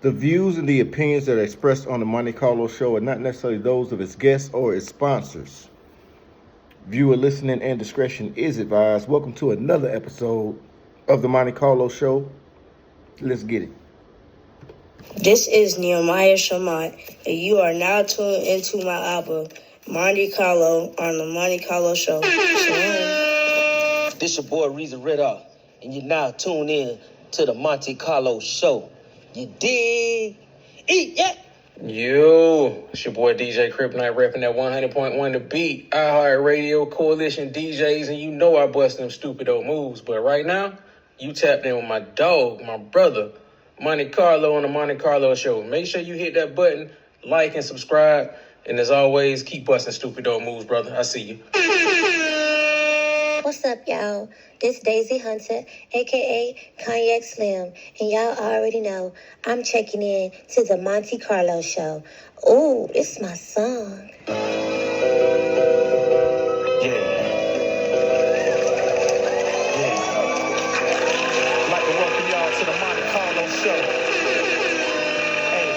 The views and the opinions that are expressed on the Monte Carlo Show are not necessarily those of its guests or its sponsors. Viewer listening and discretion is advised. Welcome to another episode of the Monte Carlo Show. Let's get it. This is Nehemiah Shamont, and you are now tuned into my album, Monte Carlo, on the Monte Carlo Show. This your boy Reason Ridder, and you're now tuned in to the Monte Carlo Show. You dig? Eat, yeah. Yo, it's your boy DJ Kryptonite repping that 100.1 The Beat, iHeartRadio, Coalition DJs, and you know I bust them stupid old moves. But right now, you tapped in with my dog, my brother, Monte Carlo on the Monte Carlo Show. Make sure you hit that button, like and subscribe, and as always, keep busting stupid old moves, brother. I see you. What's up, y'all? This Daisy Hunter, a.k.a. Cognac Slim, and y'all already know I'm checking in to the Monte Carlo Show. Ooh, it's my song. Yeah. I'd like to welcome y'all to the Monte Carlo Show. Hey.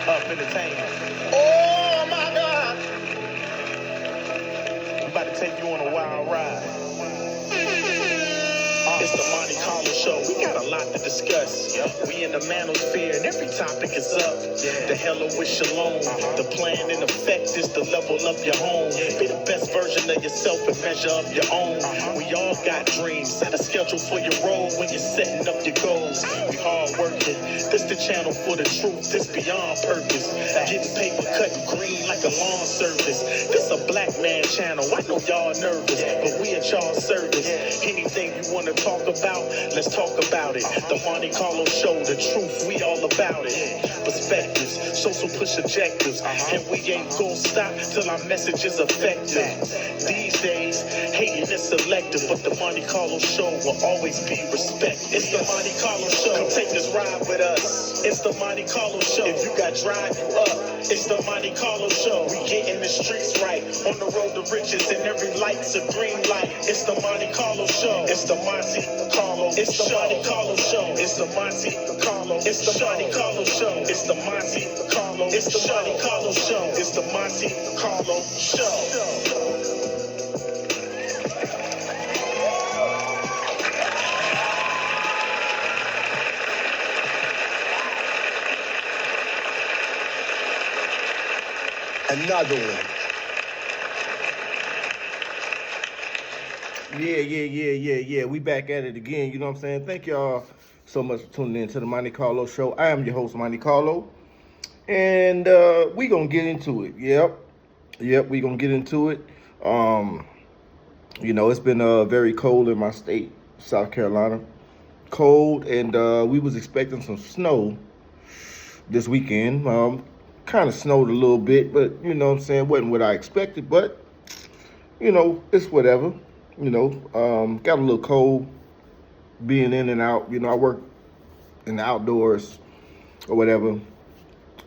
Up Entertainment. Oh, my God. I'm about to take you on a wild ride. It's the Monte Carlo Show. We got a lot to discuss. We in the manosphere and every topic is up. The hello with shalom. The plan in effect is to level up your home. Be the best version of yourself and measure up your own. We all got dreams. Set a schedule for your role when you're setting up your goals. We hard working. This the channel for the truth. This beyond purpose. Getting paper cutting green like a lawn service. This a black man channel. I know y'all nervous, but we at y'all service. Anything you want to talk about, let's talk about it. The Monte Carlo Show, the truth, we all about it. Perspectives, social push objectives, and we ain't gonna stop till our message is effective. These days, hating is selective, but the Monte Carlo Show will always be respected. It's the Monte Carlo Show. Come take this ride with us. It's the Monte Carlo Show. If you got drive, you up. It's the Monte Carlo Show. We getting the streets right, on the road to riches, and every light's a green light. It's the Monte Carlo Show. It's the Monte Carlo. It's the Monte Carlo Show. It's the Monte Carlo. It's the Monte Carlo Show. It's the Monte Carlo. It's the Monte Carlo Show. It's the Monte Carlo Show. Another one. Yeah. We back at it again. You know what I'm saying? Thank y'all so much for tuning in to the Monte Carlo Show. I am your host, Monte Carlo. And we gonna get into it. Yep, we gonna get into it. You know, it's been very cold in my state, South Carolina. Cold, and we was expecting some snow this weekend. Kind of snowed a little bit, but you know what I'm saying, wasn't what I expected, but you know, it's whatever. You know, got a little cold being in and out. You know, I work in the outdoors or whatever,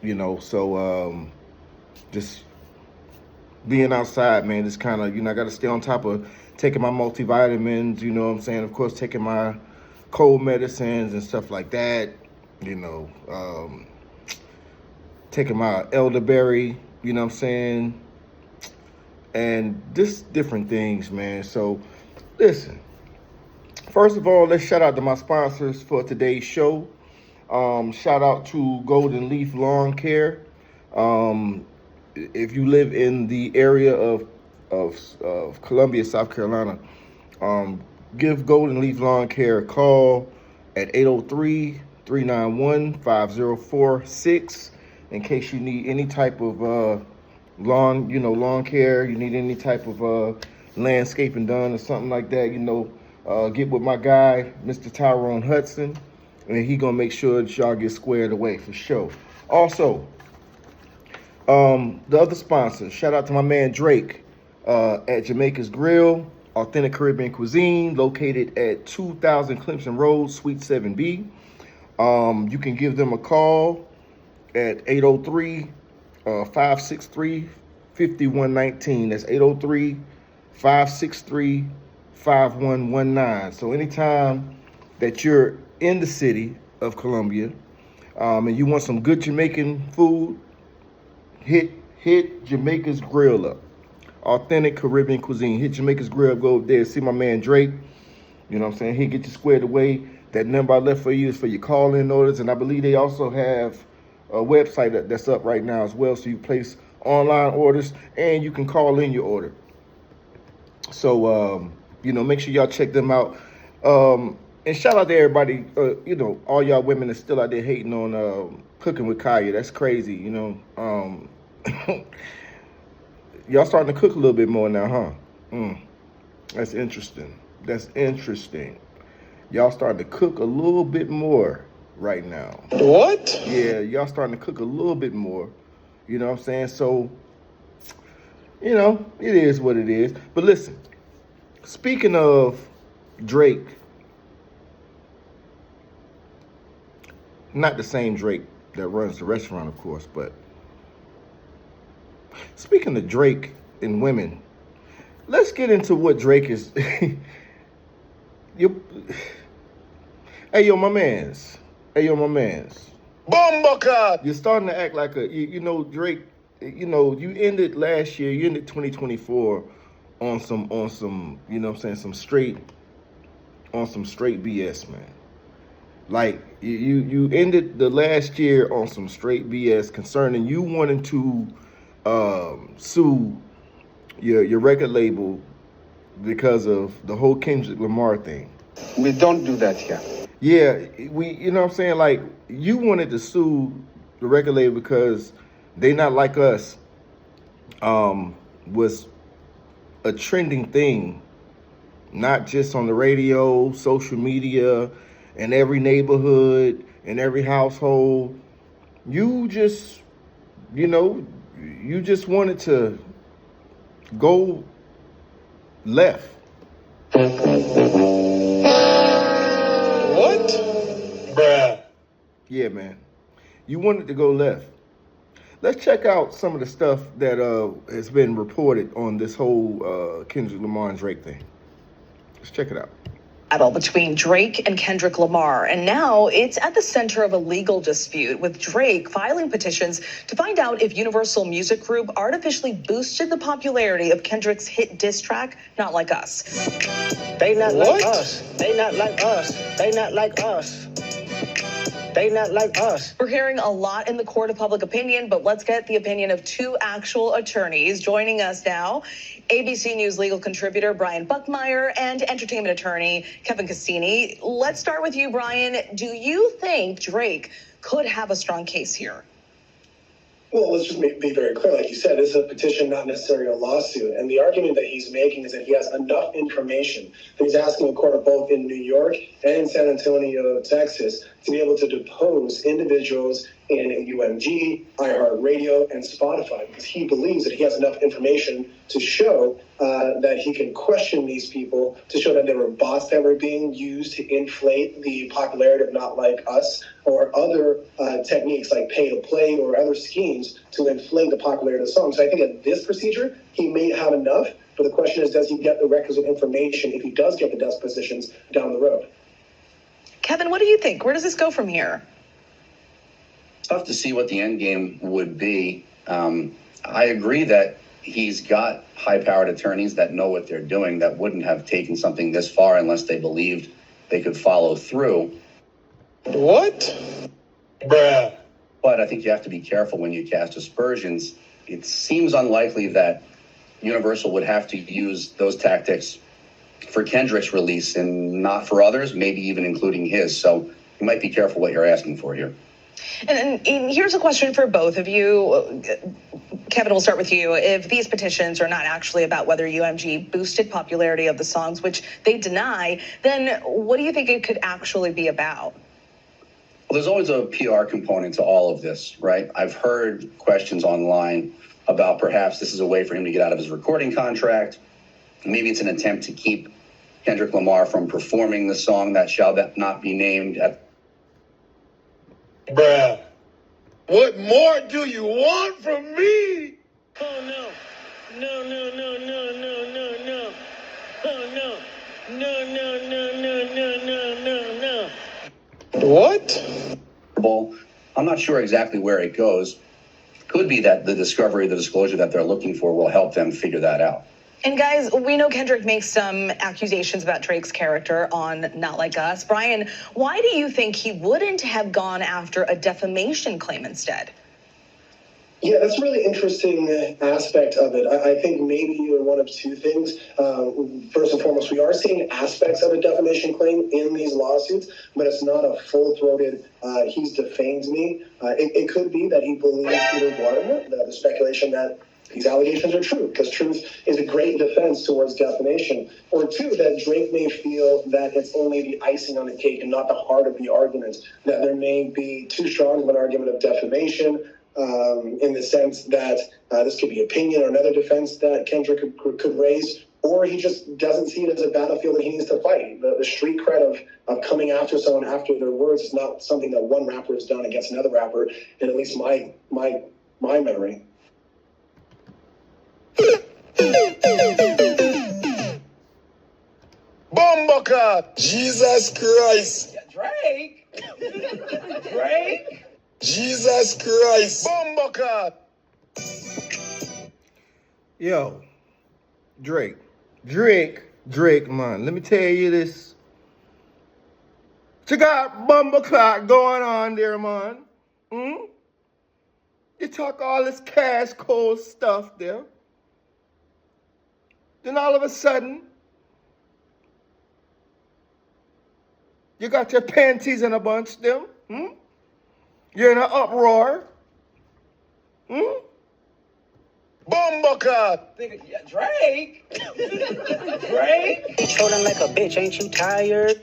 you know, so just being outside, man, just kind of, you know, I got to stay on top of taking my multivitamins, you know what I'm saying, of course, taking my cold medicines and stuff like that, you know, taking my elderberry, you know what I'm saying, and just different things, man. So, listen, first of all, let's shout out to my sponsors for today's show. Shout out to Golden Leaf Lawn Care. If you live in the area of Columbia, South Carolina, give Golden Leaf Lawn Care a call at 803-391-5046 in case you need any type of lawn care, you need any type of landscaping done or something like that, you know, get with my guy, Mr. Tyrone Hudson, and he gonna make sure that y'all get squared away for sure. Also, the other sponsors, shout out to my man Drake at Jamaica's Grill, authentic Caribbean cuisine, located at 2000 Clemson Road, Suite 7B. You can give them a call at 803-563-5119. That's 803-563-5119. So anytime that you're in the city of Colombia, and you want some good Jamaican food, hit Jamaica's Grill up. Authentic Caribbean cuisine. Hit Jamaica's Grill, go over there, see my man Drake. You know what I'm saying? He'll get you squared away. That number I left for you is for your call-in orders, and I believe they also have a website that's up right now as well, so you place online orders and you can call in your order. So, make sure y'all check them out. And shout out to everybody, all y'all women that's still out there hating on cooking with Kaya. That's crazy, Y'all starting to cook a little bit more now, huh? That's interesting. Y'all starting to cook a little bit more right now. What? Yeah, y'all starting to cook a little bit more. You know what I'm saying? So, it is what it is. But listen, speaking of Drake, not the same Drake that runs the restaurant, of course, but speaking of Drake and women, let's get into what Drake is. Hey, yo, my mans. Bomba. You're starting to act like Drake, you ended last year, you ended 2024 on some, some straight BS, man. Like, you ended the last year on some straight BS concerning you wanting to sue your record label because of the whole Kendrick Lamar thing. We don't do that here. Yeah, like, you wanted to sue the record label because They Not Like Us was a trending thing, not just on the radio, social media, in every neighborhood, in every household. You just wanted to go left. What? Bruh. Yeah, man. You wanted to go left. Let's check out some of the stuff that has been reported on this whole Kendrick Lamar and Drake thing. Let's check it out. Battle between Drake and Kendrick Lamar, and now it's at the center of a legal dispute, with Drake filing petitions to find out if Universal Music Group artificially boosted the popularity of Kendrick's hit diss track, Not Like Us. They not like us. They not like us. They not like us. They not like us. We're hearing a lot in the court of public opinion, but let's get the opinion of two actual attorneys. Joining us now, ABC News legal contributor Brian Buckmeyer and entertainment attorney Kevin Cassini. Let's start with you, Brian. Do you think Drake could have a strong case here? Well, let's just be very clear. Like you said, this is a petition, not necessarily a lawsuit. And the argument that he's making is that he has enough information that he's asking a court of both in New York and in San Antonio, Texas, to be able to depose individuals in UMG, iHeartRadio, and Spotify, because he believes that he has enough information to show that he can question these people, to show that there were bots that were being used to inflate the popularity of Not Like Us, or other techniques like pay to play or other schemes to inflate the popularity of the song. So I think at this procedure, he may have enough, but the question is, does he get the requisite information if he does get the depositions down the road? Kevin, what do you think? Where does this go from here? Tough to see what the end game would be. I agree that he's got high-powered attorneys that know what they're doing, that wouldn't have taken something this far unless they believed they could follow through. What? Bruh. But I think you have to be careful when you cast aspersions. It seems unlikely that Universal would have to use those tactics for Kendrick's release and not for others, maybe even including his. So you might be careful what you're asking for here. And here's a question for both of you. Kevin, we'll start with you. If these petitions are not actually about whether UMG boosted popularity of the songs, which they deny, then what do you think it could actually be about? Well, there's always a PR component to all of this, right? I've heard questions online about perhaps this is a way for him to get out of his recording contract. Maybe it's an attempt to keep Kendrick Lamar from performing the song that shall not be named at. Bruh. What more do you want from me? Oh, no. No, no, no, no, no, no, no. Oh, no. No, no, no, no, no, no, no, no. What? I'm not sure exactly where it goes. Could be that the disclosure that they're looking for will help them figure that out. And guys, we know Kendrick makes some accusations about Drake's character on Not Like Us. Brian, why do you think he wouldn't have gone after a defamation claim instead? Yeah, that's a really interesting aspect of it. I think maybe either one of two things. First and foremost, we are seeing aspects of a defamation claim in these lawsuits, but it's not a full-throated, he's defamed me. It could be that he believes either one, the speculation that these allegations are true, because truth is a great defense towards defamation. Or two, that Drake may feel that it's only the icing on the cake and not the heart of the argument, that there may be too strong of an argument of defamation, in the sense that this could be opinion or another defense that Kendrick could raise, or he just doesn't see it as a battlefield that he needs to fight. The street cred of coming after someone after their words is not something that one rapper has done against another rapper, in at least my memory. Bumbucker! Jesus Christ! Drake? Drake? Jesus Christ! Bumbucker! Yo, Drake, man. Let me tell you this. You got bumbleclot going on there, man. You talk all this cash cold stuff there. Then all of a sudden, you got your panties in a bunch there. You're in an uproar. Bumbucker! Drake? Drake? Trolling like a bitch, ain't you tired?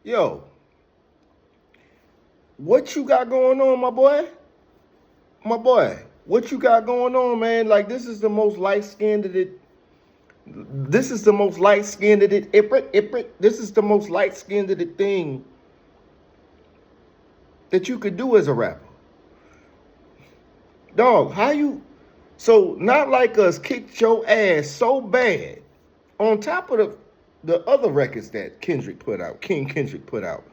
Yo, what you got going on, my boy? My boy, what you got going on, man? Like, this is the most light-skinned This is the most light-skinned This is the most light-skinned thing that you could do as a rapper. Dog, how you... So, Not Like Us kicked your ass so bad on top of the other records that King Kendrick put out.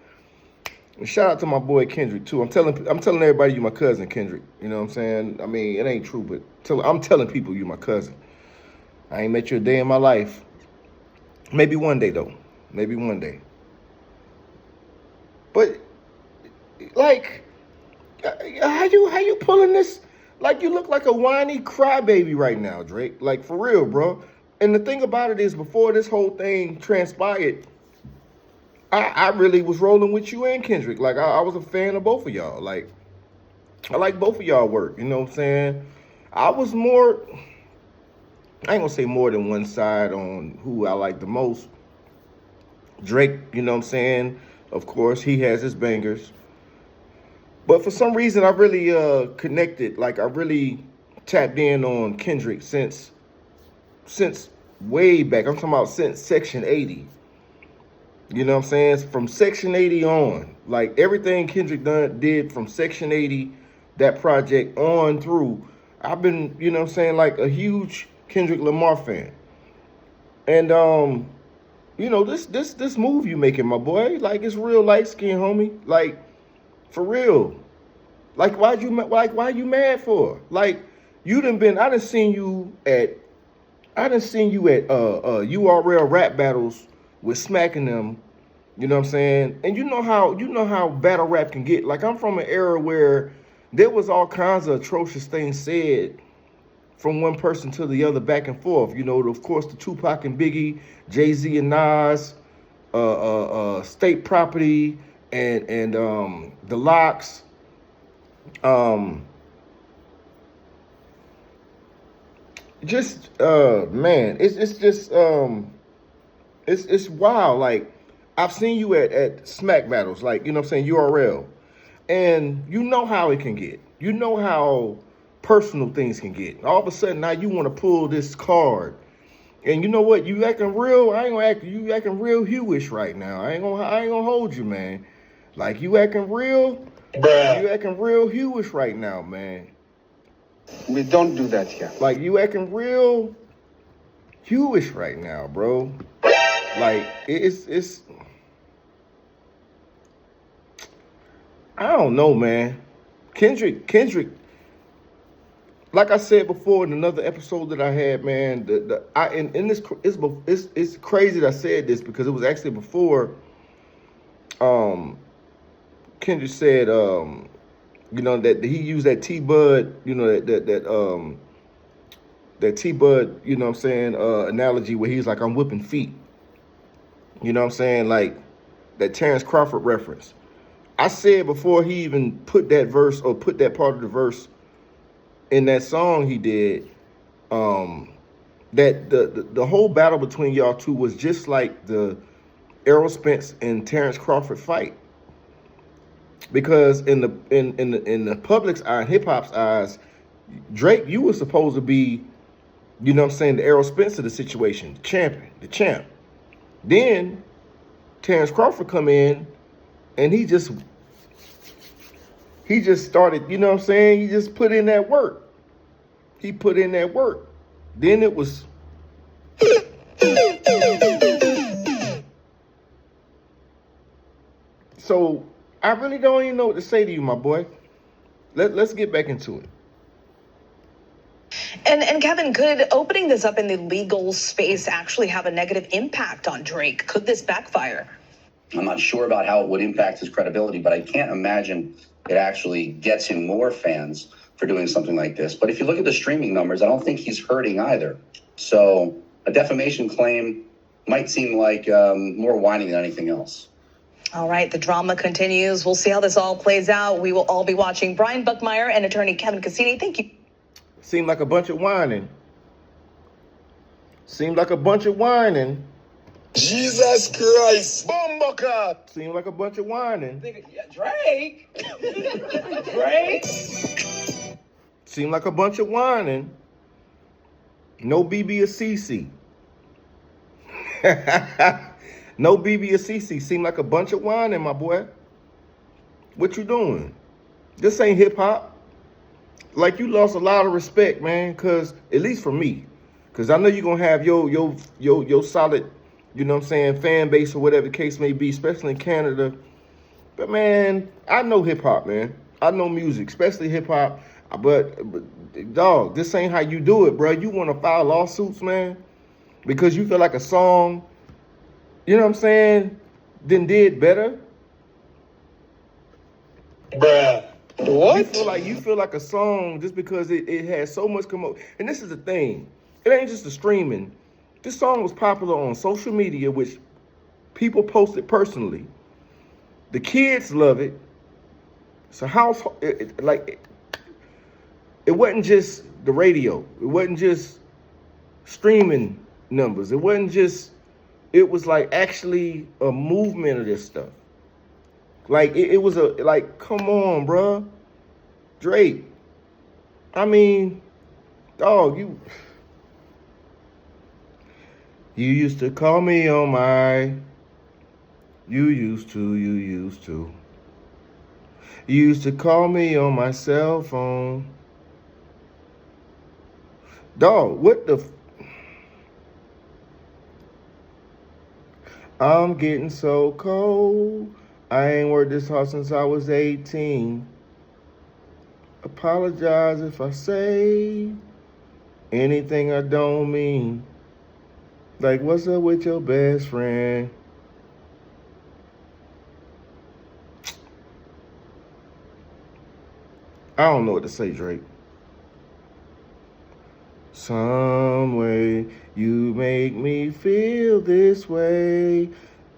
And shout out to my boy Kendrick too. I'm telling everybody you my cousin, Kendrick. You know what I'm saying? I mean, it ain't true, but I'm telling people you my cousin. I ain't met you a day in my life. Maybe one day though. Maybe one day. But like, how you pulling this? Like, you look like a whiny crybaby right now, Drake. Like, for real, bro. And the thing about it is, before this whole thing transpired, I really was rolling with you and Kendrick. Like, I was a fan of both of y'all. Like, I like both of y'all work. You know what I'm saying? I was more, I ain't gonna say more than one side on who I like the most. Drake, you know what I'm saying? Of course, he has his bangers. But for some reason, I really connected. Like, I really tapped in on Kendrick since way back. I'm talking about since Section 80. You know what I'm saying? From Section 80 on. Like, everything Kendrick did from Section 80, that project on through, I've been, you know what I'm saying, like a huge Kendrick Lamar fan. And, you know, this move you making, my boy, like, it's real light skin, homie. Like, for real. Like, why you mad for? Like, I done seen you at URL rap battles with smacking them, you know what I'm saying? And you know how battle rap can get. Like, I'm from an era where there was all kinds of atrocious things said from one person to the other, back and forth. You know, of course, the Tupac and Biggie, Jay-Z and Nas, State Property, and the Locks. Man, it's wild. Like, I've seen you at smack battles, like, you know what I'm saying, URL, and you know how it can get. You know how personal things can get. All of a sudden, now you want to pull this card, and you know what? You acting real. You acting real Hewish right now. I ain't gonna hold you, man. Like, you acting real. Bruh. You acting real Hewish right now, man. We don't do that here. Like, you acting real Hewish right now, bro. Like, it's I don't know, man. Kendrick. Like I said before in another episode that I had, man, it's crazy that I said this because it was actually before Kendrick said that he used that T Bud, that T Bud, analogy where he's like, I'm whipping feet. You know what I'm saying? Like that Terrence Crawford reference. I said before he even put that verse or put that part of the verse in that song he did, that the whole battle between y'all two was just like the Errol Spence and Terrence Crawford fight. Because in the public's eye, hip hop's eyes, Drake, you were supposed to be, the Errol Spence of the situation, the champ. Then Terrence Crawford come in and he just started, he just put in that work. He put in that work. Then it was so I really don't even know what to say to you, my boy. Let's get back into it. And Kevin, could opening this up in the legal space actually have a negative impact on Drake? Could this backfire? I'm not sure about how it would impact his credibility, but I can't imagine it actually gets him more fans for doing something like this. But if you look at the streaming numbers, I don't think he's hurting either. So a defamation claim might seem like more whining than anything else. All right, the drama continues. We'll see how this all plays out. We will all be watching. Brian Buckmeyer and attorney Kevin Cassini, thank you. Seemed like a bunch of whining. Jesus Christ. Bumblecart. Seemed like a bunch of whining. Drake. Drake. Seemed like a bunch of whining. No BB or CC. No BB or CC. Seemed like a bunch of whining, my boy. What you doing? This ain't hip hop. Like, you lost a lot of respect, man, because, at least for me, because I know you're going to have your solid, fan base or whatever the case may be, especially in Canada. But, man, I know hip-hop, man. I know music, especially hip-hop. But, dog, this ain't how you do it, bro. You want to file lawsuits, man, because you feel like a song, then did better? Bruh. What? You feel like a song just because it has so much commotion. And this is the thing. It ain't just the streaming. This song was popular on social media, which people posted personally. The kids love it. It's a household. It wasn't just the radio. It wasn't just streaming numbers. It was like actually a movement of this stuff. Like, it was come on, bruh. Drake. I mean, dog, you used to call me on my, you used to. You used to call me on my cell phone. Dog, what the I'm getting so cold. I ain't worked this hard since I was 18. Apologize if I say anything I don't mean. Like, what's up with your best friend? I don't know what to say, Drake. Some way you make me feel this way.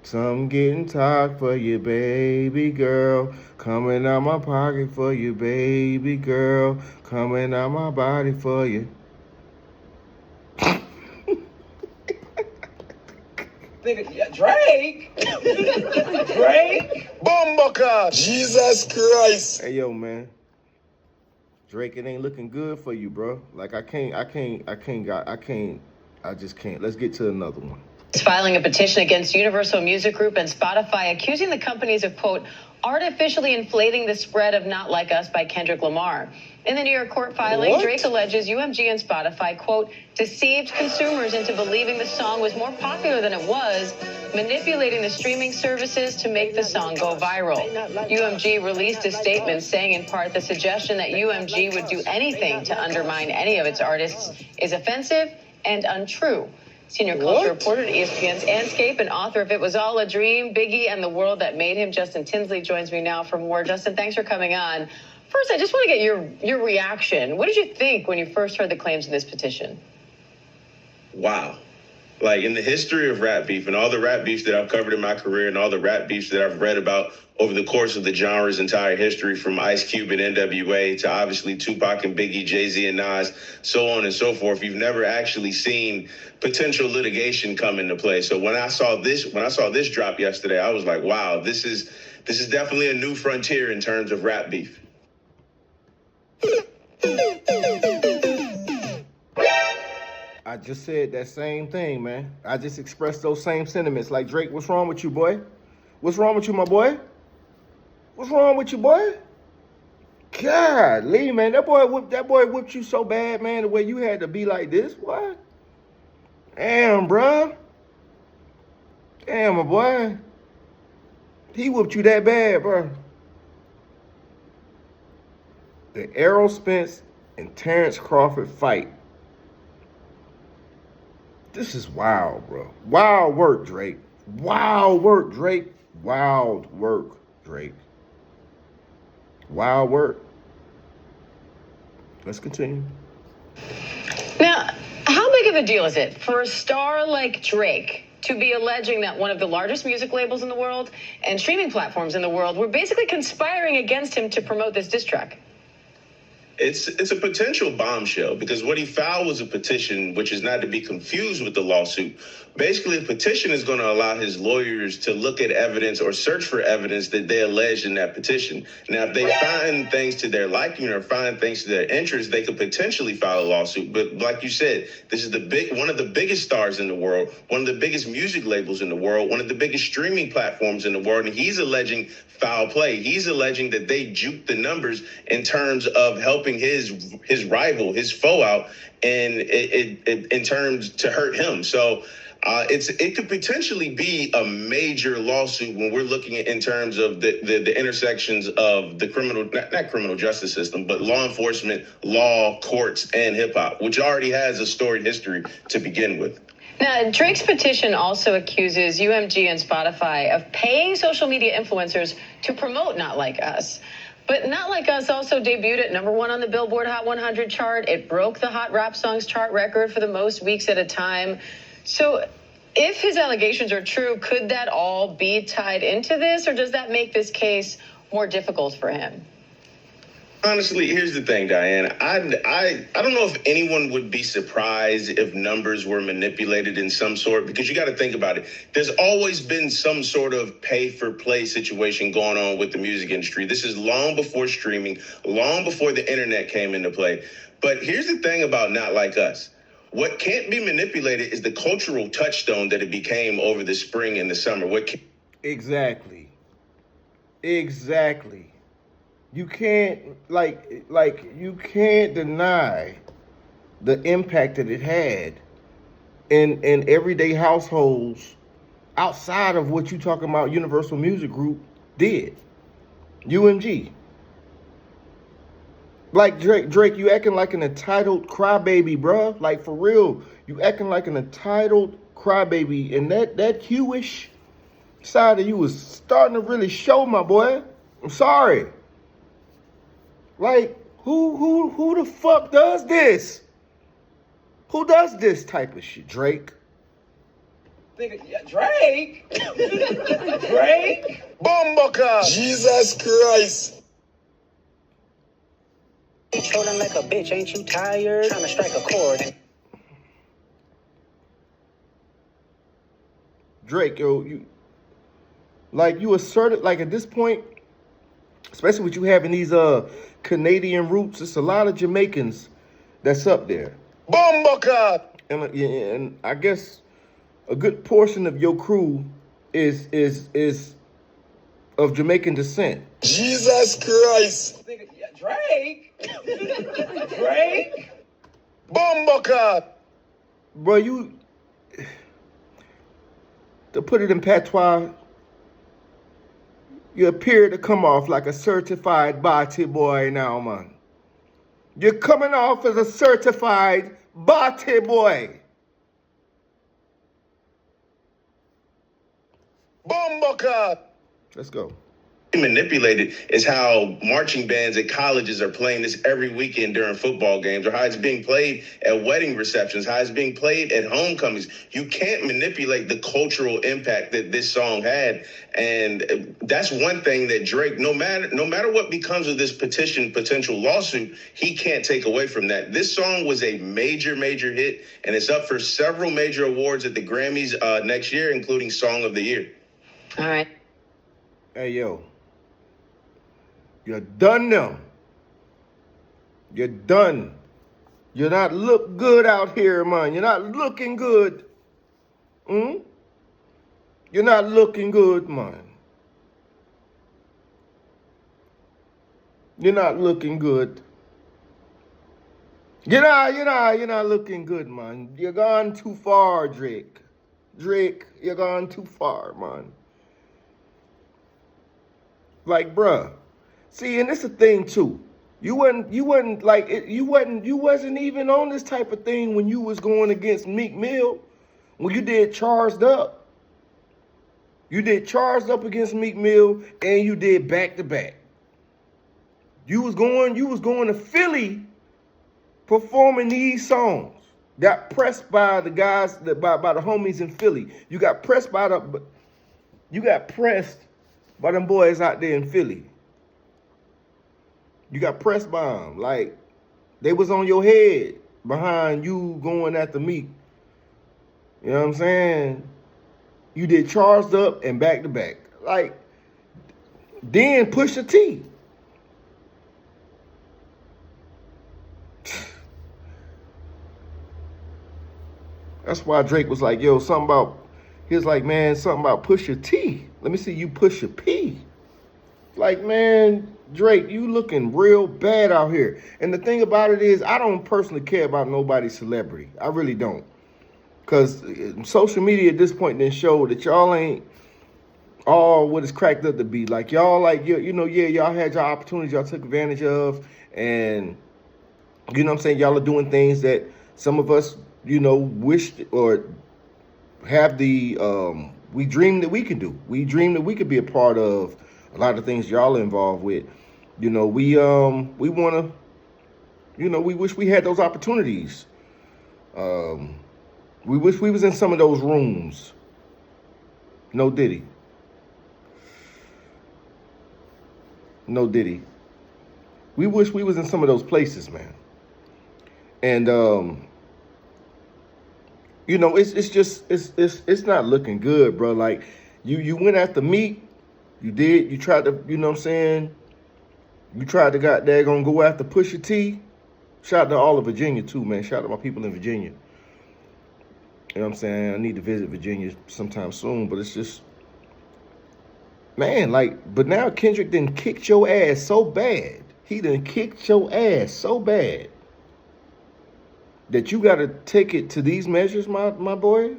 Some getting tired for you, baby girl. Coming out my pocket for you, baby girl. Coming out my body for you. Drake. Drake. Bumblecart. Jesus Christ. Hey, yo, man. Drake, it ain't looking good for you, bro. Like, I just can't. Let's get to another one. Filing a petition against Universal Music Group and Spotify, accusing the companies of, quote, artificially inflating the spread of Not Like Us by Kendrick Lamar. In the New York court filing, Drake alleges UMG and Spotify, quote, deceived consumers into believing the song was more popular than it was manipulating the streaming services to make the song go viral. UMG released a statement saying in part the suggestion that UMG would do anything to undermine any of its artists is offensive and untrue. Senior culture reporter at ESPN's Anscape and author of It Was All a Dream, Biggie and the World That Made Him, Justin Tinsley, joins me now for more. Justin, thanks for coming on. First, I just want to get your reaction. What did you think when you first heard the claims in this petition? Wow. Like, in the history of rap beef and all the rap beefs that I've covered in my career and all the rap beefs that I've read about over the course of the genre's entire history, from Ice Cube and NWA to obviously Tupac and Biggie, Jay-Z and Nas, so on and so forth, you've never actually seen potential litigation come into play. So when I saw this drop yesterday, I was like, wow, this is definitely a new frontier in terms of rap beef. I just said that same thing, man. I just expressed those same sentiments. Like, Drake, what's wrong with you, boy? What's wrong with you, my boy? What's wrong with you, boy? God, Lee, man, that boy whipped you so bad, man, the way you had to be like this. What? Damn, bruh. Damn, my boy. He whooped you that bad, bro. The Errol Spence and Terrence Crawford fight. This is wild, bro. Wild work, Drake. Wild work, Drake. Wild work, Drake. Wild work. Let's continue. Now, how big of a deal is it for a star like Drake to be alleging that one of the largest music labels in the world and streaming platforms in the world were basically conspiring against him to promote this diss track? It's a potential bombshell, because what he filed was a petition, which is not to be confused with the lawsuit. Basically, a petition is going to allow his lawyers to look at evidence or search for evidence that they alleged in that petition. Now, if they find things to their liking or find things to their interest, they could potentially file a lawsuit. But like you said, this is one of the biggest stars in the world, one of the biggest music labels in the world, one of the biggest streaming platforms in the world, and he's alleging foul play. He's alleging that they juked the numbers in terms of helping his rival, his foe out, and in terms to hurt him. So it could potentially be a major lawsuit when we're looking at in terms of the intersections of the not criminal justice system, but law enforcement, law, courts, and hip hop, which already has a storied history to begin with. Now, Drake's petition also accuses UMG and Spotify of paying social media influencers to promote Not Like Us. But Not Like Us also debuted at #1 on the Billboard Hot 100 chart. It broke the Hot Rap Songs chart record for the most weeks at a time. So if his allegations are true, could that all be tied into this, or does that make this case more difficult for him? Honestly, here's the thing, Diane. I don't know if anyone would be surprised if numbers were manipulated in some sort, because you got to think about it. There's always been some sort of pay-for-play situation going on with the music industry. This is long before streaming, long before the internet came into play. But here's the thing about Not Like Us. What can't be manipulated is the cultural touchstone that it became over the spring and the summer. Exactly. You can't you can't deny the impact that it had in everyday households outside of what you talking about Universal Music Group did. UMG. Like Drake, you acting like an entitled crybaby, bruh. Like, for real, you acting like an entitled crybaby, and that Q-ish side of you was starting to really show, my boy. I'm sorry. Like, who the fuck does this? Who does this type of shit? Drake? Drake? Drake? Bumbucker! Jesus Christ! Trolling like a bitch, ain't you tired? Trying to strike a chord. Drake, yo, you asserted, like, at this point, especially with you having these Canadian roots, it's a lot of Jamaicans that's up there. Bumbucker! And I guess a good portion of your crew is of Jamaican descent. Jesus Christ! Drake? Drake? Bumbucker! Bro, to put it in patois, you appear to come off like a certified body boy now, man. You're coming off as a certified body boy. Bumbucker. Let's go. Manipulated is how marching bands at colleges are playing this every weekend during football games, or how it's being played at wedding receptions, how it's being played at homecomings. You can't manipulate the cultural impact that this song had, and that's one thing that Drake, no matter what becomes of this potential lawsuit, he can't take away from that. This song was a major hit, and it's up for several major awards at the Grammys next year, including Song of the Year. All right. Hey, yo. You're done now. You're done. You're not look good out here, man. You're not looking good. You're not looking good, man. You're not looking good. You're not looking good, man. You're gone too far, Drake. Drake, you're gone too far, man. Like, bruh. See, and it's a thing too. You wasn't even on this type of thing when you was going against Meek Mill. When you did Charged Up. You did Charged Up against Meek Mill, and you did Back to Back. You was going to Philly performing these songs. Got pressed by the guys by the homies in Philly. You got pressed by them boys out there in Philly. You got pressed by them. Like, they was on your head behind you going after Meek. You know what I'm saying? You did Charged Up and Back to Back. Like, then Pusha T. That's why Drake was like, yo, something about Pusha T. Let me see you Pusha P. Like, man, Drake, you looking real bad out here. And the thing about it is, I don't personally care about nobody's celebrity. I really don't. Because social media at this point didn't show that y'all ain't all what it's cracked up to be. Like, y'all, y'all had your opportunities y'all took advantage of. And, you know what I'm saying, y'all are doing things that some of us, wished or have we dream that we can do. We dream that we could be a part of a lot of things y'all are involved with. We want to, we wish we had those opportunities. We wish we was in some of those rooms. No Diddy. No Diddy. We wish we was in some of those places, man. And, it's not looking good, bro. Like, you went after Meek. You tried to, you know what I'm saying? You tried to gonna go after Pusha T. Shout out to all of Virginia too, man. Shout out to my people in Virginia. You know what I'm saying? I need to visit Virginia sometime soon, but it's just, man, but now Kendrick done kicked your ass so bad. He done kicked your ass so bad that you gotta take it to these measures, my boy.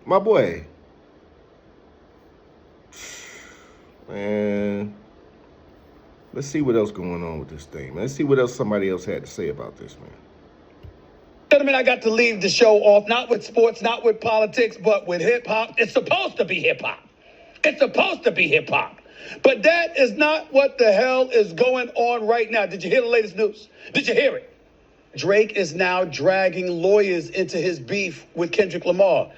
My boy. Man, let's see what else going on with this thing, man. Let's see what else somebody else had to say about this, man. Gentlemen, I got to leave the show off, not with sports, not with politics, but with hip-hop. It's supposed to be hip-hop. It's supposed to be hip-hop. But that is not what the hell is going on right now. Did you hear the latest news? Did you hear it? Drake is now dragging lawyers into his beef with Kendrick Lamar.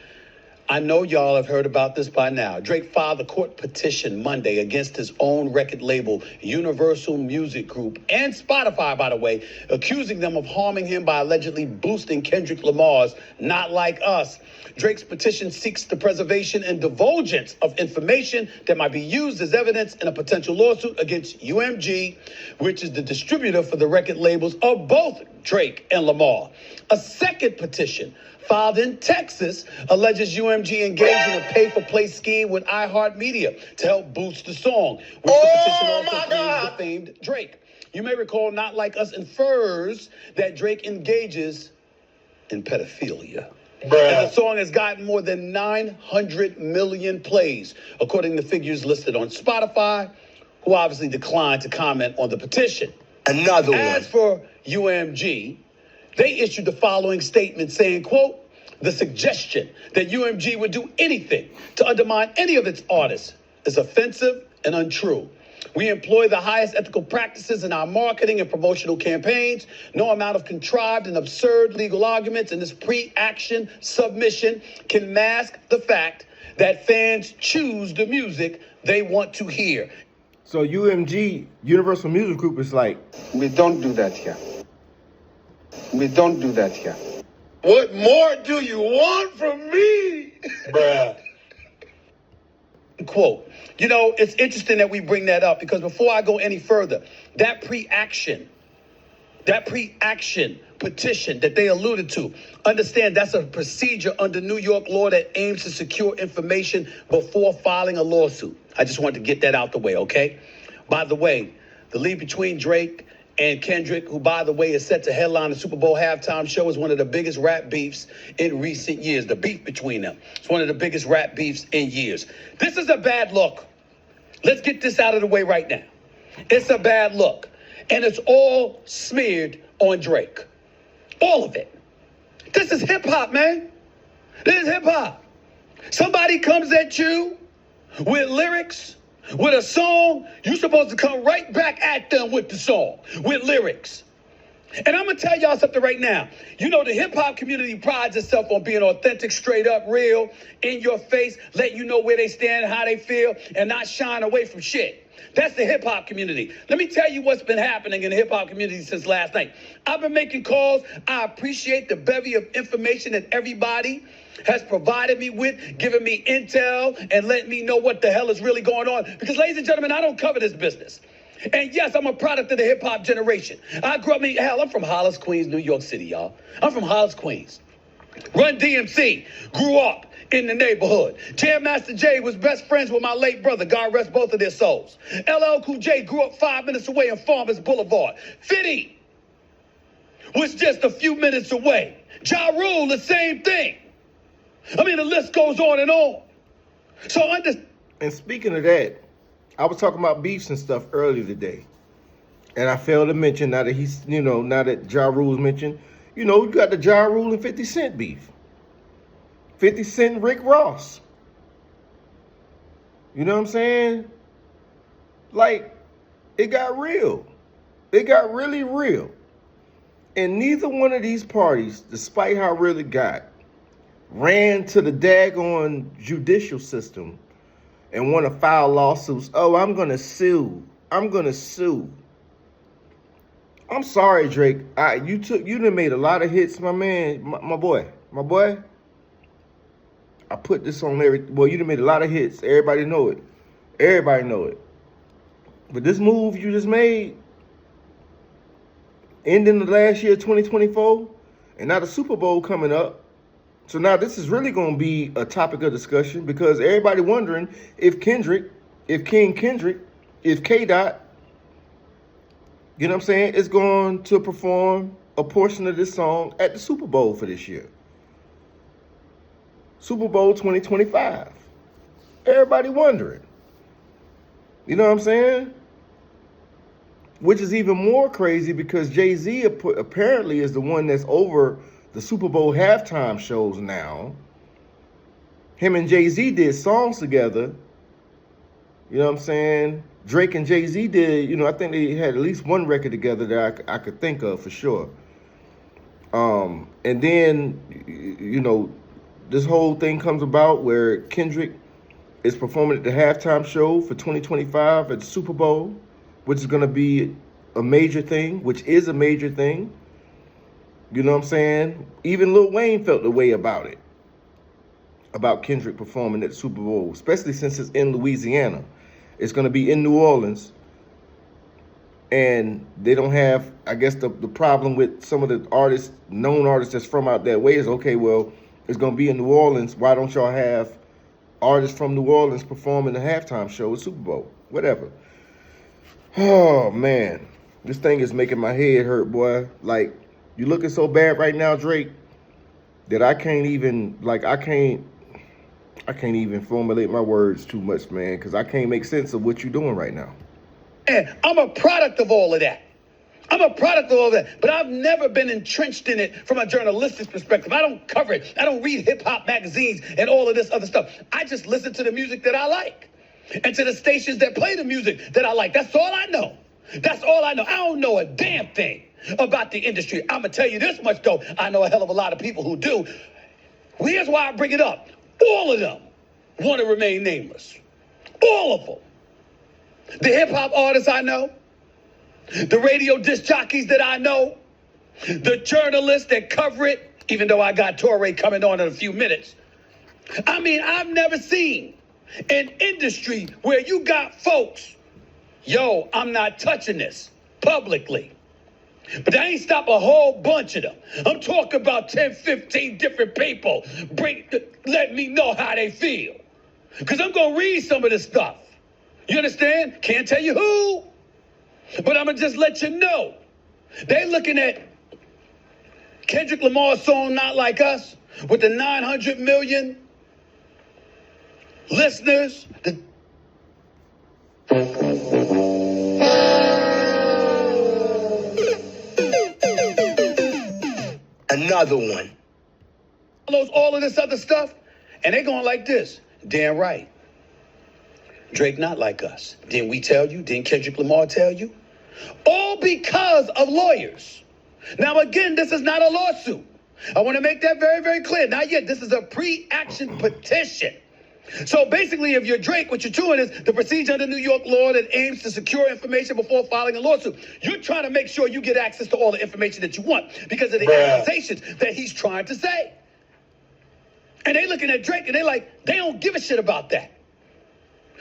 I know y'all have heard about this by now. Drake filed a court petition Monday against his own record label, Universal Music Group, and Spotify, by the way, accusing them of harming him by allegedly boosting Kendrick Lamar's Not Like Us. Drake's petition seeks the preservation and divulgence of information that might be used as evidence in a potential lawsuit against UMG, which is the distributor for the record labels of both Drake and Lamar. A second petition filed in Texas alleges UMG engaged in a pay-for-play scheme with iHeartMedia to help boost the song, which the petition also claims defamed Drake. You may recall Not Like Us infers that Drake engages in pedophilia. And the song has gotten more than 900 million plays, according to figures listed on Spotify, who obviously declined to comment on the petition. Another one. As for UMG, they issued the following statement saying, quote, the suggestion that UMG would do anything to undermine any of its artists is offensive and untrue. We employ the highest ethical practices in our marketing and promotional campaigns. No amount of contrived and absurd legal arguments in this pre-action submission can mask the fact that fans choose the music they want to hear. So UMG, Universal Music Group, is like, we don't do that here. We don't do that here. What more do you want from me? Bruh. Quote, you know, it's interesting that we bring that up because before I go any further, that pre-action petition that they alluded to, understand that's a procedure under New York law that aims to secure information before filing a lawsuit. I just wanted to get that out the way, okay? By the way, the lead between Drake and Kendrick, who, by the way, is set to headline the Super Bowl halftime show, is one of the biggest rap beefs in recent years. The beef between them. It's one of the biggest rap beefs in years. This is a bad look. Let's get this out of the way right now. It's a bad look. And it's all smeared on Drake. All of it. This is hip-hop, man. This is hip-hop. Somebody comes at you with lyrics, with a song, you're supposed to come right back at them with the song, with lyrics. And I'm going to tell y'all something right now. You know, the hip-hop community prides itself on being authentic, straight up, real, in your face, letting you know where they stand, how they feel, and not shying away from shit. That's the hip-hop community. Let me tell you what's been happening in the hip-hop community since last night. I've been making calls. I appreciate the bevy of information that everybody has provided me with, giving me intel and letting me know what the hell is really going on. Because, ladies and gentlemen, I don't cover this business. And yes, I'm a product of the hip-hop generation. I grew up, I'm from Hollis, Queens, New York City, y'all. I'm from Hollis, Queens. Run DMC, grew up in the neighborhood. Jam Master Jay was best friends with my late brother, God rest both of their souls. LL Cool J grew up 5 minutes away on Farmers Boulevard. 50 was just a few minutes away. Ja Rule, the same thing. I mean, the list goes on and on. So and speaking of that, I was talking about beefs and stuff earlier today. And I failed to mention, now that now that Ja Rule's mentioned, you got the Ja Rule and 50 Cent beef. 50 Cent and Rick Ross. You know what I'm saying? Like, it got real. It got really real. And neither one of these parties, despite how real it got, ran to the daggone judicial system and want to file lawsuits. Oh, I'm going to sue. I'm going to sue. I'm sorry, Drake. You done made a lot of hits, my man, my boy. I put this on you done made a lot of hits. Everybody know it. But this move you just made, ending the last year, 2024, and now the Super Bowl coming up. So now this is really going to be a topic of discussion because everybody wondering if King Kendrick, if K-Dot, you know what I'm saying, is going to perform a portion of this song at the Super Bowl for this year. Super Bowl 2025. Everybody wondering. You know what I'm saying? Which is even more crazy because Jay-Z apparently is the one that's over the Super Bowl halftime shows now. Him and Jay-Z did songs together. You know what I'm saying? Drake and Jay-Z did, I think they had at least one record together that I could think of for sure. And then, this whole thing comes about where Kendrick is performing at the halftime show for 2025 at the Super Bowl, which is going to be a major thing, which is a major thing. You know what I'm saying? Even Lil Wayne felt the way about it, about Kendrick performing at the Super Bowl, especially since it's in Louisiana. It's going to be in New Orleans. And they don't have, I guess, the problem with some of the artists, known artists that's from out that way is, okay, well, it's going to be in New Orleans. Why don't y'all have artists from New Orleans performing the halftime show at Super Bowl? Whatever. Oh, man. This thing is making my head hurt, boy. Like, you looking so bad right now, Drake, that I can't even formulate my words too much, man, because I can't make sense of what you're doing right now. And I'm a product of all of that. I'm a product of all of that. But I've never been entrenched in it from a journalistic perspective. I don't cover it. I don't read hip-hop magazines and all of this other stuff. I just listen to the music that I like and to the stations that play the music that I like. That's all I know. That's all I know. I don't know a damn thing about the industry. I'm going to tell you this much, though. I know a hell of a lot of people who do. Here's why I bring it up. All of them want to remain nameless. All of them. The hip-hop artists I know, the radio disc jockeys that I know, the journalists that cover it, even though I got Torre coming on in a few minutes. I mean, I've never seen an industry where you got folks, yo, I'm not touching this publicly. But that ain't stop a whole bunch of them. I'm talking about 10, 15 different people. Let me know how they feel. Because I'm going to read some of this stuff. You understand? Can't tell you who. But I'm going to just let you know. They looking at Kendrick Lamar's song, Not Like Us, with the 900 million listeners. Another one. All of this other stuff. And they going like this. Damn right. Drake not like us. Didn't we tell you? Didn't Kendrick Lamar tell you? All because of lawyers. Now, again, this is not a lawsuit. I want to make that very, very clear. Not yet. This is a pre-action petition. So basically, if you're Drake, what you're doing is the procedure under New York law that aims to secure information before filing a lawsuit. You're trying to make sure you get access to all the information that you want because of the accusations that he's trying to say. And they looking at Drake and they like, they don't give a shit about that.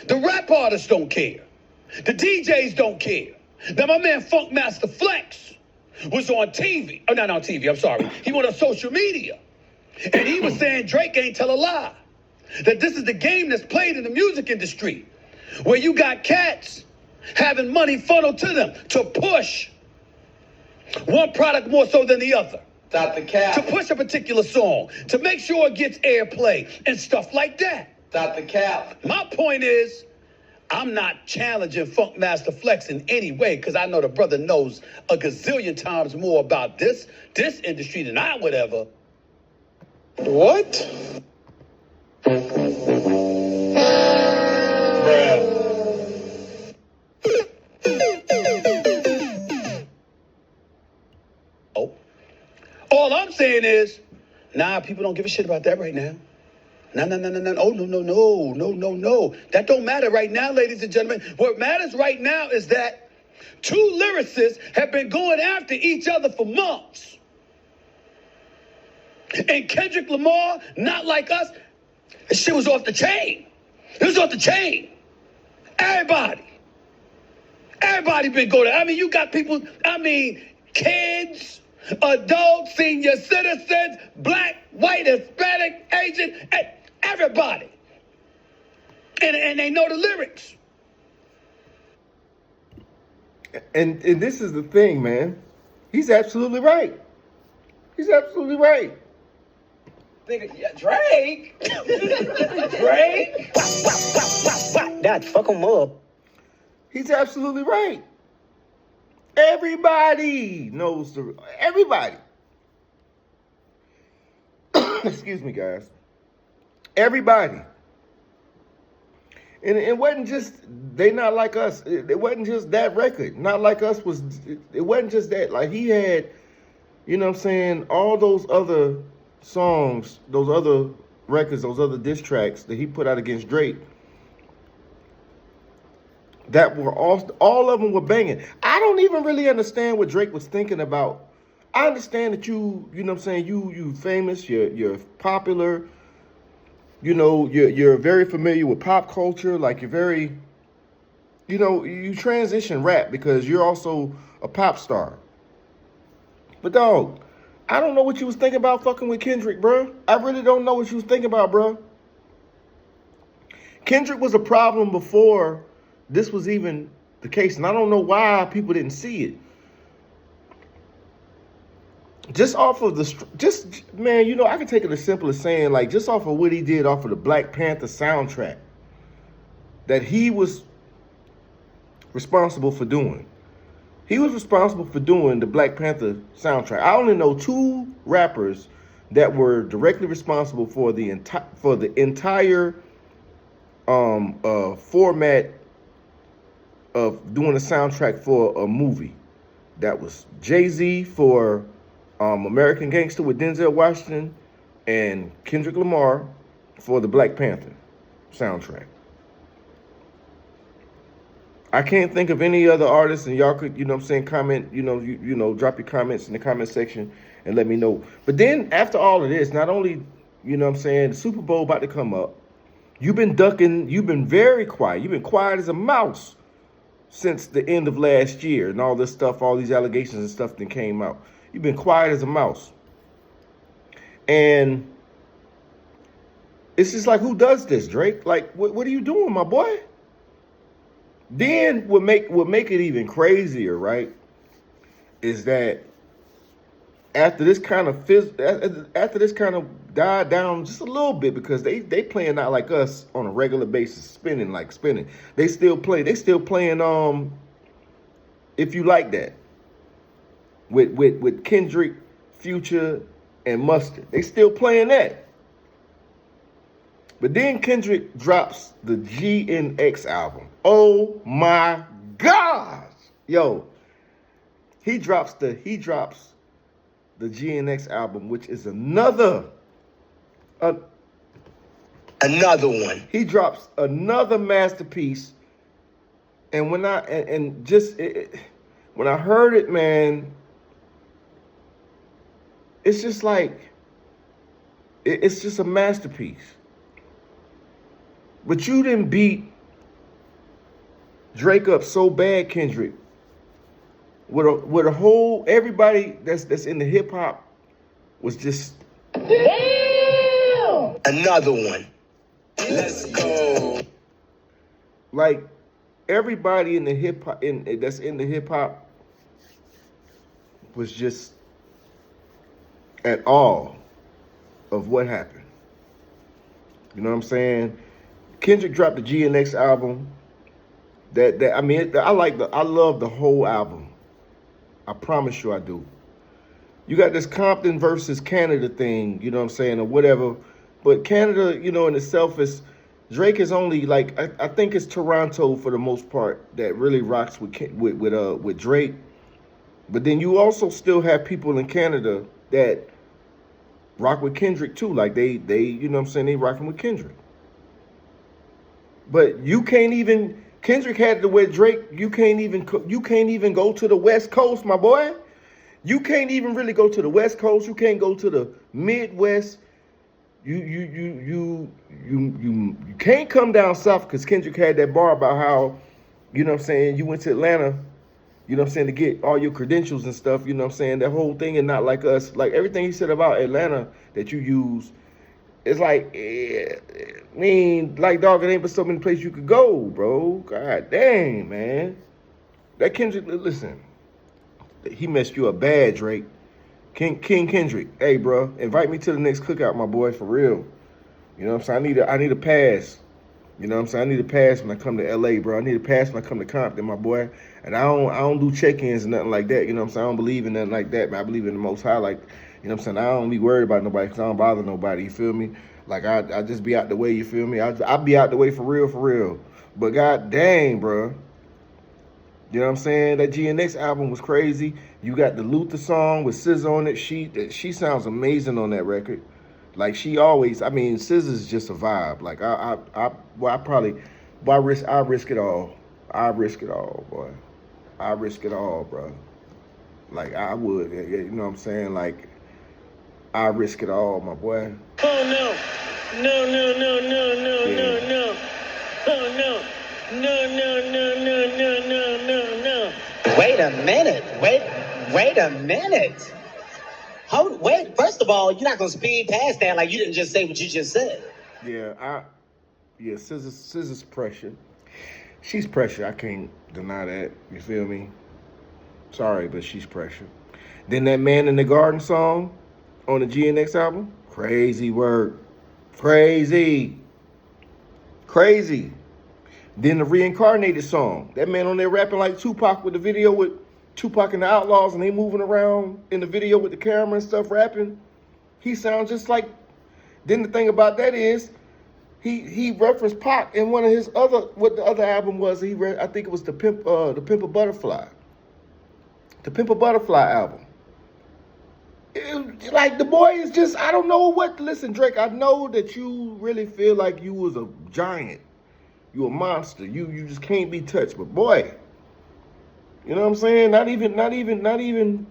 The rap artists don't care. The DJs don't care. Now, my man Funkmaster Flex was on TV. Oh, not on TV, I'm sorry. He went on social media. And he was saying Drake ain't tell a lie. That this is the game that's played in the music industry. Where you got cats having money funneled to them to push one product more so than the other. Stop the cap. To push a particular song. To make sure it gets airplay and stuff like that. Stop the cap. My point is, I'm not challenging Funkmaster Flex in any way because I know the brother knows a gazillion times more about this industry than I would ever. What? Oh. All I'm saying is, people don't give a shit about that right now. No. Oh, no. That don't matter right now, ladies and gentlemen. What matters right now is that two lyricists have been going after each other for months. And Kendrick Lamar, Not Like Us, that shit was off the chain. It was off the chain. Everybody been going. I mean, you got people, kids, adults, senior citizens, black, white, Hispanic, Asian, everybody. And they know the lyrics. And this is the thing, man. He's absolutely right. He's absolutely right. Drake? Drake? That fuck him up. He's absolutely right. Everybody knows everybody. Excuse me, guys. Everybody. And it wasn't just They Not Like Us. It wasn't just that record. Not Like Us it wasn't just that. Like, he had, you know what I'm saying, all those other songs, those other records, those other diss tracks that he put out against Drake. That were all of them were banging. I don't even really understand what Drake was thinking about. I understand that you know what I'm saying, you famous, you're popular, you know, you're very familiar with pop culture, like you're very, you know, you transition rap because you're also a pop star. But dog, I don't know what you was thinking about fucking with Kendrick, bro. I really don't know what you was thinking about, bro. Kendrick was a problem before this was even the case, and I don't know why people didn't see it. just off of man, you know, I can take it as simple as saying, like, just off of what he did off of the Black Panther soundtrack that he was responsible for doing. He was responsible for doing the Black Panther soundtrack. I only know 2 rappers that were directly responsible for the entire format of doing a soundtrack for a movie. That was Jay-Z for American Gangster with Denzel Washington, and Kendrick Lamar for the Black Panther soundtrack. I can't think of any other artists, and y'all could, you know what I'm saying, comment, you know, drop your comments in the comment section and let me know. But then after all of this, not only, you know what I'm saying, the Super Bowl about to come up, you've been ducking, you've been very quiet. You've been quiet as a mouse since the end of last year, and all this stuff, all these allegations and stuff that came out. You've been quiet as a mouse. And it's just like, who does this, Drake? Like, what are you doing, my boy? Then what make it even crazier, right, is that after this kind of died down just a little bit, because they playing out like us on a regular basis, spinning. They still playing If You Like That with Kendrick, Future, and Mustard. They still playing that. But then Kendrick drops the GNX album. Oh my gosh. Yo. He drops the GNX album, which is another one. He drops another masterpiece. And when I when I heard it, man, it's just like it's just a masterpiece. But you didn't beat Drake up so bad, Kendrick. With a whole, everybody that's in the hip hop was just damn! Another one. Let's go. Like everybody in the hip hop that's in the hip hop was just at awe of what happened. You know what I'm saying? Kendrick dropped the GNX album. I love the whole album. I promise you I do. You got this Compton versus Canada thing, you know what I'm saying, or whatever. But Canada, you know, in itself is, Drake is only like, I think it's Toronto for the most part that really rocks with Drake. But then you also still have people in Canada that rock with Kendrick too. Like they you know what I'm saying, they rocking with Kendrick. But you can't even, Kendrick had to wear Drake. You can't even go to the West Coast, my boy. You can't even really go to the West Coast. You can't go to the Midwest. You can't come down south, because Kendrick had that bar about how, you know what I'm saying, you went to Atlanta, you know what I'm saying, to get all your credentials and stuff, you know what I'm saying, that whole thing, and not like us. Like everything he said about Atlanta that you use, it's like, I mean, like, dog, it ain't but so many places you could go, bro. God dang, man. That Kendrick, listen, he messed you up bad, Drake. King Kendrick, hey, bro, invite me to the next cookout, my boy, for real. You know what I'm saying? I need a pass. You know what I'm saying? I need a pass when I come to LA, bro. I need a pass when I come to Compton, my boy. And I don't do check-ins and nothing like that. You know what I'm saying? I don't believe in nothing like that, man. I believe in the Most High. Like, you know what I'm saying? I don't be worried about nobody, because I don't bother nobody. You feel me? Like, I just be out the way. You feel me? I be out the way for real. But god dang, bro. You know what I'm saying? That GNX album was crazy. You got the Luther song with SZA on it. She sounds amazing on that record. Like she always, I mean, SZA's just a vibe. Like I risk it all. I risk it all, boy. I risk it all, bro. Like I would, you know what I'm saying? Like I risk it all, my boy. Oh no. No. Oh no. No. Wait a minute. Wait. First of all, you're not gonna speed past that like you didn't just say what you just said. Yeah, SZA's pressure. She's pressure. I can't deny that. You feel me? Sorry, but she's pressure. Then that Man in the Garden song on the GNX album, crazy work. Crazy. Then the Reincarnated song, that man on there rapping like Tupac with the video with Tupac and the Outlaws, and they moving around in the video with the camera and stuff rapping. He sounds just like. Then the thing about that is, he referenced Pac in one of his what the other album was. I think it was the Pimp a Butterfly. The Pimp a Butterfly album. Like the boy is just, I don't know what. Listen, Drake, I know that you really feel like you was a giant. You a monster. You just can't be touched. But boy, you know what I'm saying? Not even.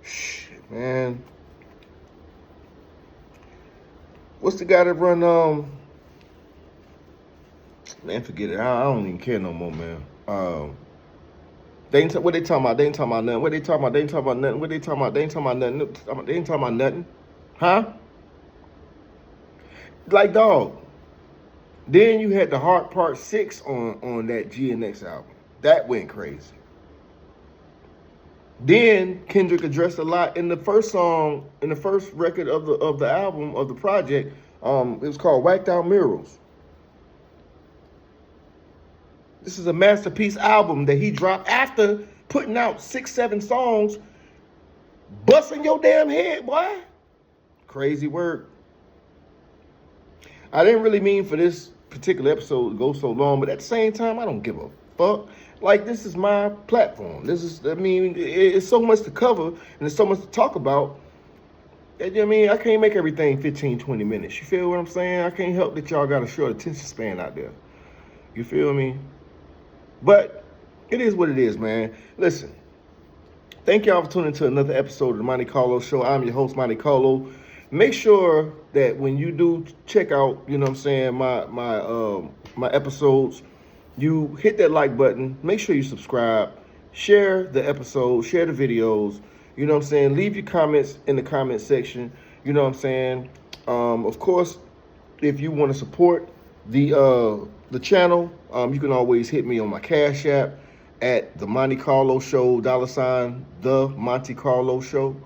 Shit, man. What's the guy that run? Man, forget it. I don't even care no more, man. What they talking about? They ain't talking about nothing. What they talking about? They ain't talking about nothing. What they talking about? They ain't talking about nothing. They ain't talking about nothing. Huh? Like, dog. Then you had the Heart Part 6 on that GNX album. That went crazy. Then Kendrick addressed a lot in the first song, in the first record of the album, of the project. It was called Whacked Out Murals. This is a masterpiece album that he dropped after putting out 6-7 songs, busting your damn head, boy. Crazy work. I didn't really mean for this particular episode to go so long, but at the same time, I don't give a fuck. Like, this is my platform. It's so much to cover and there's so much to talk about. I can't make everything 15, 20 minutes. You feel what I'm saying? I can't help that y'all got a short attention span out there. You feel me? But it is what it is, man. Listen, thank y'all for tuning to another episode of the Monte Carlo Show. I'm your host, Monte Carlo. Make sure that when you do check out, you know what I'm saying, my episodes, you hit that like button. Make sure you subscribe. Share the episode. Share the videos. You know what I'm saying? Leave your comments in the comment section. You know what I'm saying? Of course, if you want to support the channel, you can always hit me on my Cash App at TheMonteCarloShow, $ TheMonteCarloShow,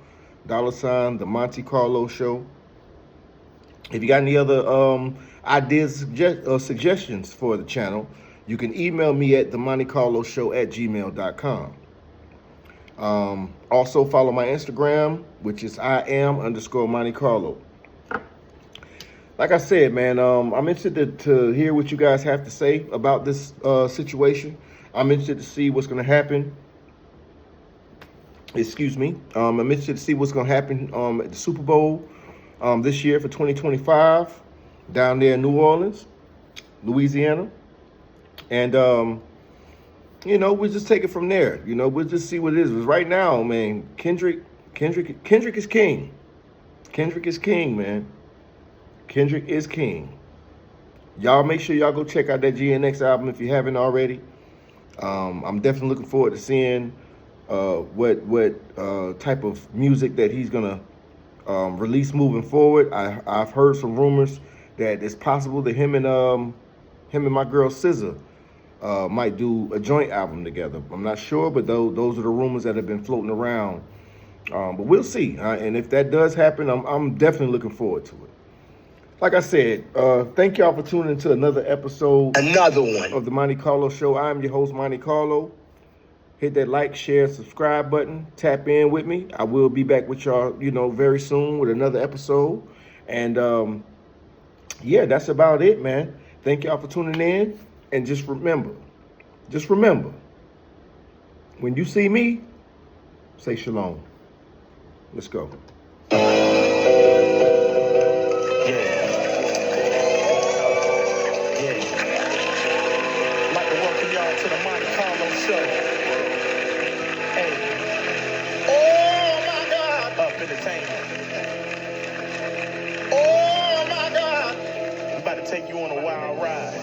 $ TheMonteCarloShow. If you got any other ideas or suggestions for the channel, you can email me at TheMonteCarloShow@gmail.com. Also follow my Instagram, which is @Monte Carlo. Like I said, man, I'm interested to hear what you guys have to say about this situation. I'm interested to see what's going to happen. Excuse me. I'm interested to see what's going to happen at the Super Bowl this year for 2025 down there in New Orleans, Louisiana. And, we'll just take it from there. We'll just see what it is. Because right now, man, Kendrick is king. Kendrick is king, man. Kendrick is king. Y'all make sure y'all go check out that GNX album if you haven't already. I'm definitely looking forward to seeing what type of music that he's gonna release moving forward. I've heard some rumors that it's possible that him and my girl SZA might do a joint album together. I'm not sure, but those are the rumors that have been floating around. But we'll see. And if that does happen, I'm definitely looking forward to it. Like I said, thank y'all for tuning into another episode. Another one. Of the Monte Carlo Show. I'm your host, Monte Carlo. Hit that like, share, subscribe button. Tap in with me. I will be back with y'all, very soon with another episode. And, that's about it, man. Thank y'all for tuning in. And just remember, when you see me, say shalom. Let's go. To the Monte Carlo Show. Hey. Oh my God. Up Entertainment. Oh my God. I'm about to take you on a wild ride.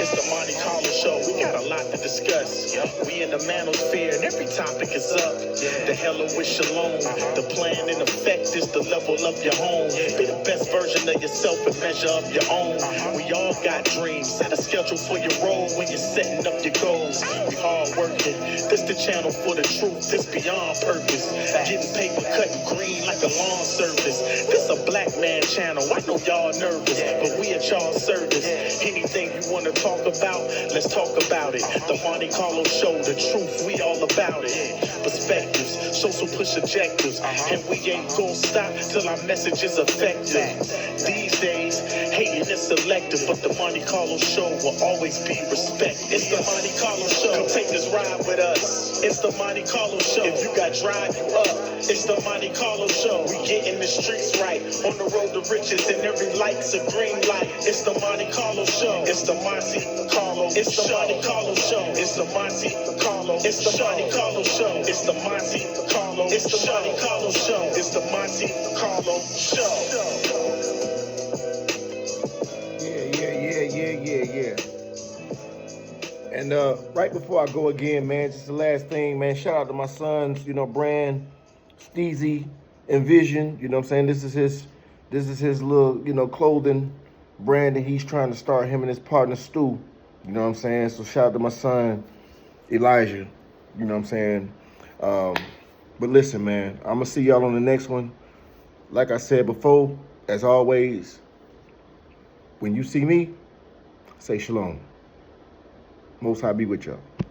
It's It's the Monte Carlo Show. We got a lot to discuss. We in the manosphere and every topic is up. The hella with shalom. The plan in effect is to level up your home. Be the best version of yourself and measure up your own. We all got dreams. Set a schedule for your role when you're setting up your goals. We hard working. This the channel for the truth. This beyond purpose. Getting paper cutting green like a lawn service. This a black man channel. I know y'all nervous, but we at y'all's service. Anything you want to talk about, let's talk about it. The Monte Carlo Show, the truth, we all about it. Perspectives, show some push objectives, and we ain't gonna stop till our message is effective. These days, hating is selective, but the Monte Carlo Show will always be respected. It's the Monte Carlo Show. Come take this ride with us. It's the Monte Carlo Show. If you got drive, you up. It's the Monte Carlo Show. We getting the streets right, on the road to riches, and every light's a green light. It's the Monte Carlo Show. It's the Monte Carlo. It's the Monte Carlo Show. It's the Monte Carlo. It's the Monte Carlo Show. It's the Monte Carlo. It's the Monte Carlo Show. It's the Monte Carlo Show. Yeah. And right before I go again, man, just the last thing, man, shout out to my sons, Brand, Steezy, and Vision. You know what I'm saying? This is his little, clothing brand that he's trying to start, him and his partner Stu. You know what I'm saying? So shout out to my son, Elijah. You know what I'm saying? But listen, man, I'm going to see y'all on the next one. Like I said before, as always, when you see me, say shalom. Most High be with y'all.